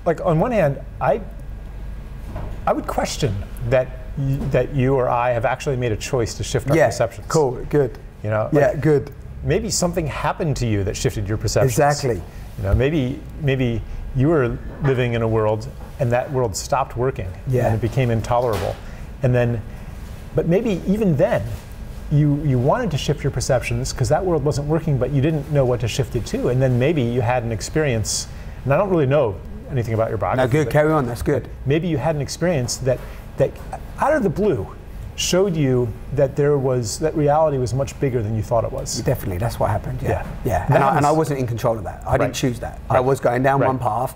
Like, on one hand, I would question that you or I have actually made a choice to shift our perceptions. Cool, good. You know, like, yeah, good. Maybe something happened to you that shifted your perceptions. Exactly. You know, maybe you were living in a world and that world stopped working and it became intolerable. And then, but maybe even then, you wanted to shift your perceptions because that world wasn't working, but you didn't know what to shift it to. And then maybe you had an experience, and I don't really know anything about your biography. No, good, carry on, that's good. Maybe you had an experience that out of the blue showed you that that reality was much bigger than you thought it was. Definitely, that's what happened, yeah. And I wasn't in control of that. I didn't choose that. I was going down one path,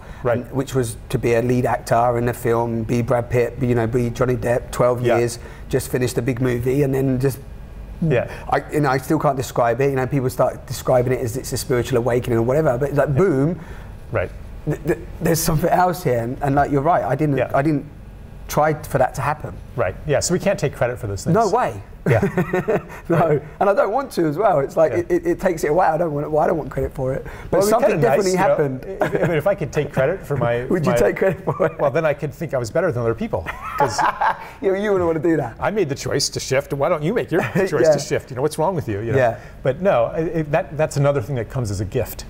which was to be a lead actor in a film, be Brad Pitt, be Johnny Depp, 12 years, just finished a big movie, and then just I still can't describe it. You know, people start describing it as it's a spiritual awakening or whatever, but it's like boom, there's something else here, and like you're right, I didn't try for that to happen. Right. Yeah. So we can't take credit for those things. No way. Yeah. No, and I don't want to as well. It's like it takes it away. I don't want credit for it. But something definitely happened. If I could take credit for my, would you take credit for it? Well, then I could think I was better than other people. Because you wouldn't want to do that. I made the choice to shift. Why don't you make your choice to shift? You know, what's wrong with you? You know? Yeah. But no, that's another thing that comes as a gift.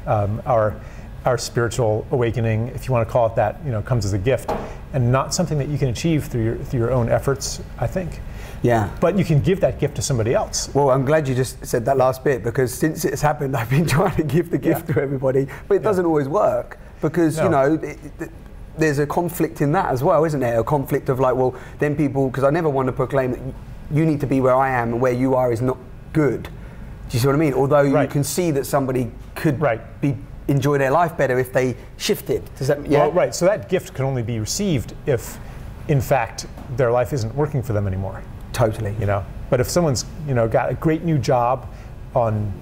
Our spiritual awakening, if you want to call it that, you know, comes as a gift, and not something that you can achieve through your own efforts, I think. Yeah. But you can give that gift to somebody else. Well, I'm glad you just said that last bit, because since it's happened, I've been trying to give the gift to everybody, but it doesn't always work, because you know, there's a conflict in that as well, isn't there? A conflict of like, well, then people, because I never want to proclaim that you need to be where I am and where you are is not good. Do you see what I mean? Although you can see that somebody could enjoy their life better if they shifted. Does that? Yeah. Well, right. So that gift can only be received if, in fact, their life isn't working for them anymore. Totally. You know. But if someone's got a great new job on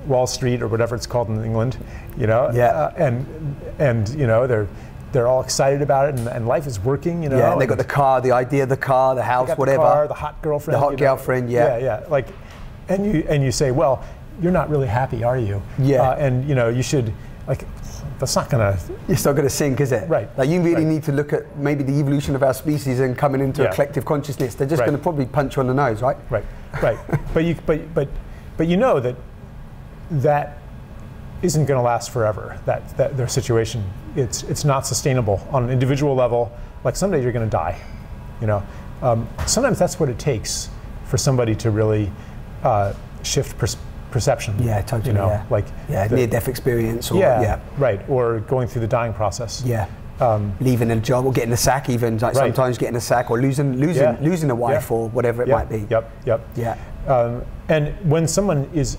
Wall Street or whatever it's called in England, you know, and you know they're all excited about it, and life is working, you know. Yeah. And they got the car, the idea of the car, the house, whatever. The car, the hot girlfriend. The hot girlfriend. Yeah. Yeah. Like, and you say, well, you're not really happy, are you? Yeah. And you know, you should. Like, that's not gonna... It's not gonna sink, is it? Right. Like, you really need to look at maybe the evolution of our species and coming into a collective consciousness. They're just gonna probably punch you on the nose, right? Right. But you know that isn't gonna last forever. That their situation, it's not sustainable on an individual level. Like, someday you're gonna die. You know, sometimes that's what it takes for somebody to really shift perception. Yeah, totally. You know, like near-death experience. Or, right. Or going through the dying process. Yeah. Leaving a job or getting a sack, even like sometimes getting a sack or losing a wife or whatever it might be. Yep. Yeah. And when someone is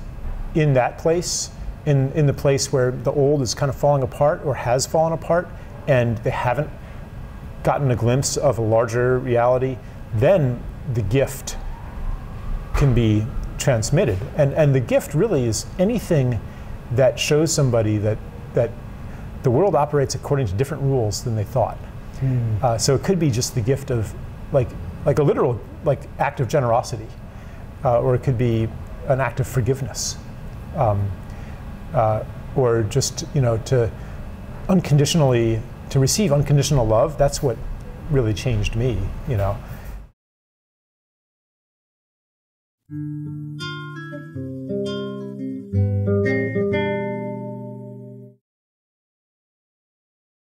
in that place, in the place where the old is kind of falling apart or has fallen apart, and they haven't gotten a glimpse of a larger reality, then the gift can be transmitted, and the gift really is anything that shows somebody that the world operates according to different rules than they thought. So it could be just the gift of like a literal act of generosity, or it could be an act of forgiveness, or just to receive unconditional love. That's what really changed me.